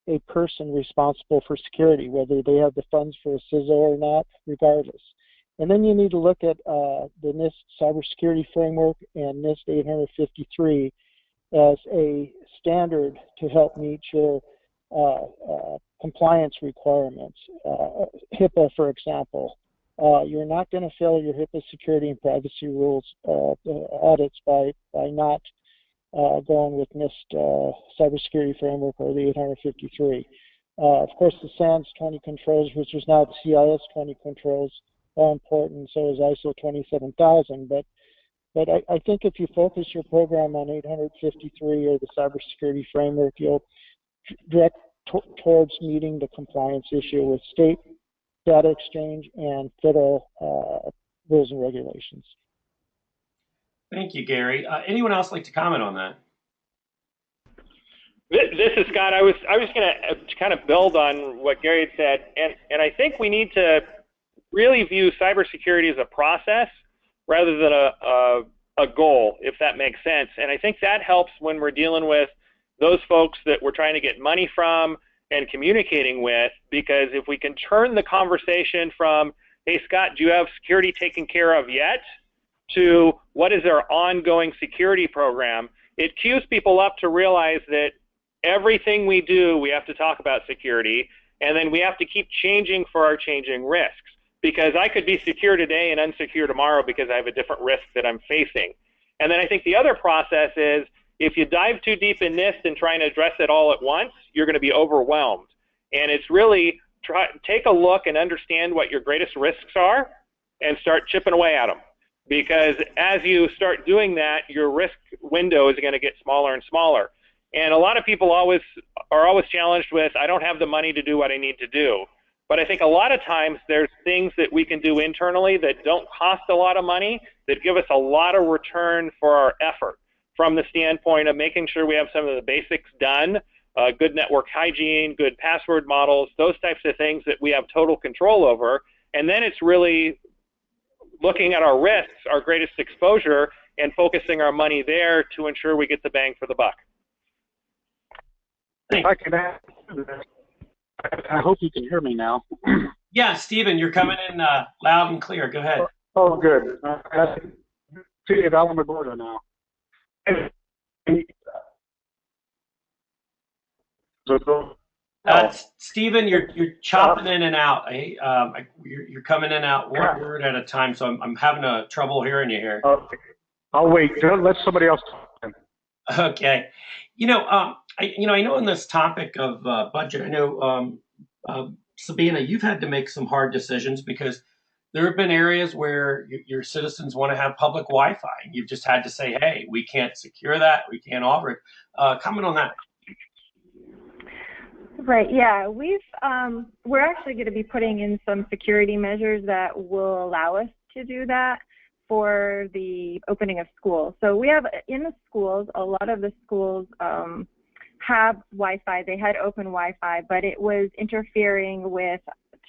a person responsible for security, whether they have the funds for a CISO or not, regardless. And then you need to look at the NIST Cybersecurity Framework and NIST 853 as a standard to help meet your compliance requirements. HIPAA, for example. You're not going to fail your HIPAA security and privacy rules audits by not going with NIST Cybersecurity Framework or the 853. Of course, the SANS 20 controls, which is now the CIS 20 controls, are important. So is ISO 27000. But I think if you focus your program on 853 or the Cybersecurity Framework, you'll direct towards meeting the compliance issue with state data exchange and federal rules and regulations. Thank you, Gary. Anyone else like to comment on that? This is Scott. I was going to kind of build on what Gary had said, and I think we need to really view cybersecurity as a process rather than a goal, if that makes sense. And I think that helps when we're dealing with those folks that we're trying to get money from and communicating with, because if we can turn the conversation from, hey, Scott, do you have security taken care of yet, to what is our ongoing security program, it cues people up to realize that everything we do, we have to talk about security, and then we have to keep changing for our changing risks. Because I could be secure today and unsecure tomorrow because I have a different risk that I'm facing. And then I think the other process is, if you dive too deep in this and try and address it all at once, you're going to be overwhelmed. And it's really take a look and understand what your greatest risks are and start chipping away at them. Because as you start doing that, your risk window is going to get smaller and smaller. And a lot of people are always challenged with, I don't have the money to do what I need to do. But I think a lot of times there's things that we can do internally that don't cost a lot of money, that give us a lot of return for our effort, from the standpoint of making sure we have some of the basics done, good network hygiene, good password models, those types of things that we have total control over. And then it's really looking at our risks, our greatest exposure, and focusing our money there to ensure we get the bang for the buck. If I can add to that, I hope you can hear me now. Yeah, Stephen, you're coming in loud and clear. Go ahead. Oh, good. City of Alamogordo now. Stephen, you're chopping in and out. You're coming in and out one word at a time, so I'm having trouble hearing you here. Okay. I'll wait. Let somebody else talk. Okay. I know in this topic of budget, I know, Sabina, you've had to make some hard decisions because there have been areas where your citizens want to have public Wi-Fi. And you've just had to say, hey, we can't secure that. We can't offer it. Comment on that. Right. Yeah. We're actually going to be putting in some security measures that will allow us to do that for the opening of schools. So we have in the schools, a lot of the schools have Wi-Fi. They had open Wi-Fi, but it was interfering with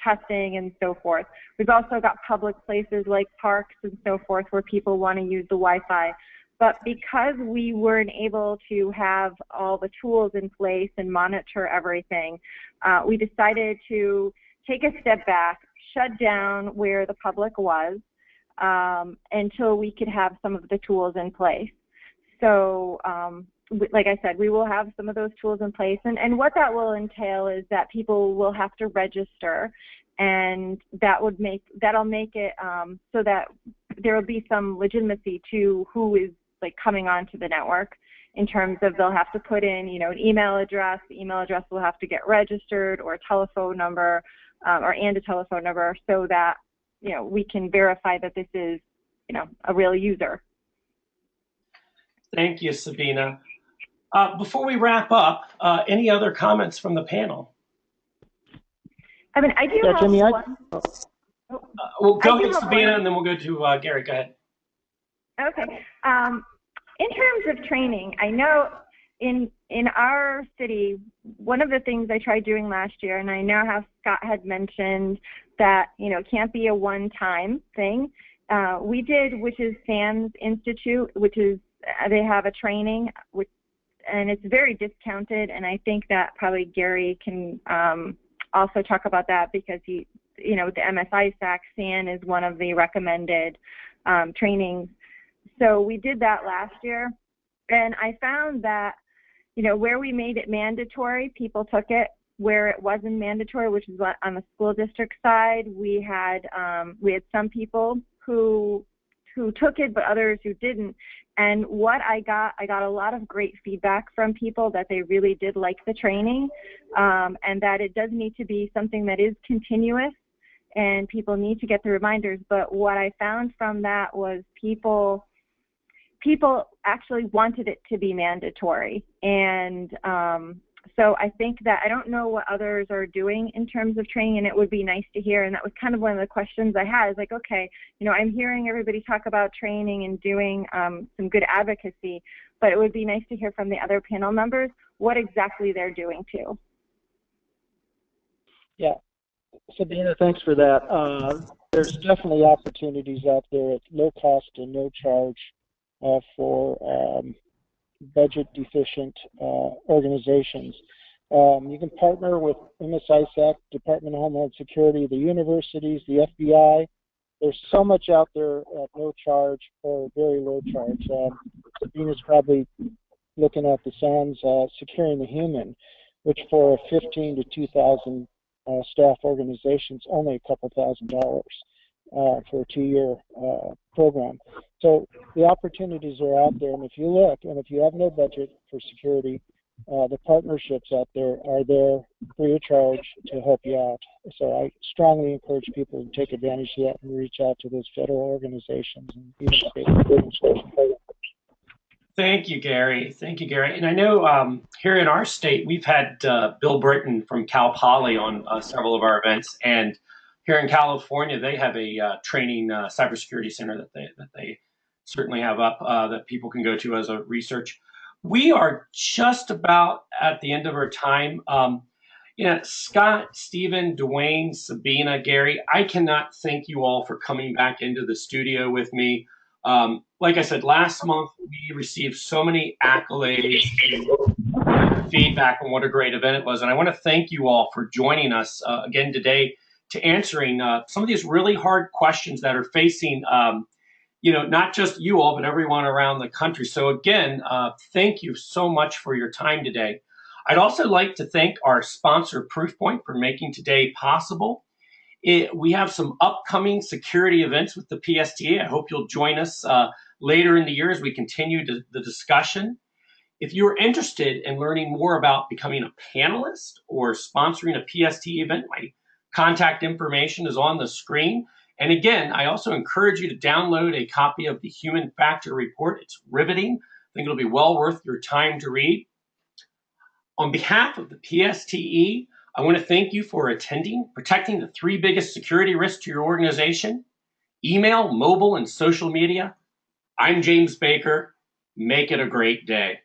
testing and so forth. We've also got public places like parks and so forth where people want to use the Wi-Fi. But because we weren't able to have all the tools in place and monitor everything, we decided to take a step back, shut down where the public was, until we could have some of the tools in place. So, like I said, we will have some of those tools in place. And what that will entail is that people will have to register, and that'll make it so that there will be some legitimacy to who is coming onto the network, in terms of they'll have to put in, an email address. The email address will have to get registered, or a telephone number, and a telephone number, so that we can verify that this is a real user. Thank you, Sabina. Before we wrap up, any other comments from the panel? I mean, I do have Jimmy, one. Well, go ahead, Sabina, and then we'll go to Gary. Go ahead. Okay. In terms of training, I know in our city, one of the things I tried doing last year, and I know how Scott had mentioned that, it can't be a one-time thing. We did, which is SANS Institute, which is, they have a training, and it's very discounted, and I think that probably Gary can also talk about that, because the MSISAC SAN is one of the recommended trainings. So we did that last year, and I found that, where we made it mandatory, people took it. Where it wasn't mandatory, which is on the school district side, we had some people who took it, but others who didn't. And what I got a lot of great feedback from people that they really did like the training, and that it does need to be something that is continuous, and people need to get the reminders. But what I found from that was people actually wanted it to be mandatory. And So I think that I don't know what others are doing in terms of training, and it would be nice to hear. And that was kind of one of the questions I had. Is like, okay, I'm hearing everybody talk about training and doing some good advocacy, but it would be nice to hear from the other panel members what exactly they're doing too. Yeah, Sabina, thanks for that. There's definitely opportunities out there at low cost and no charge for budget deficient organizations. You can partner with MSISAC, Department of Homeland Security, the universities, the FBI. There's so much out there at no charge or very low charge. Sabina's probably looking at the SANS Securing the Human, which for a 15 to 2,000 staff organizations, only a couple $1,000 for a 2-year program. So the opportunities are out there, and if you look, and if you have no budget for security, the partnerships out there are there free of charge to help you out. So I strongly encourage people to take advantage of that and reach out to those federal organizations and even state organizations. Thank you, Gary. Thank you, Gary. And I know here in our state, we've had Bill Britton from Cal Poly on several of our events, and here in California, they have a training cybersecurity center that they certainly have up that people can go to as a research. We are just about at the end of our time. Scott, Stephen, Duane, Sabina, Gary, I cannot thank you all for coming back into the studio with me. Like I said, last month, we received so many accolades and feedback on what a great event it was. And I want to thank you all for joining us again today to answering some of these really hard questions that are facing not just you all, but everyone around the country. So again, thank you so much for your time today. I'd also like to thank our sponsor, Proofpoint, for making today possible. We have some upcoming security events with the PSTE. I hope you'll join us later in the year as we continue the discussion. If you're interested in learning more about becoming a panelist or sponsoring a PSTE event, my contact information is on the screen. And again, I also encourage you to download a copy of the Human Factor Report. It's riveting. I think it'll be well worth your time to read. On behalf of the PSTE, I want to thank you for attending, protecting the 3 biggest security risks to your organization: email, mobile, and social media. I'm James Baker. Make it a great day.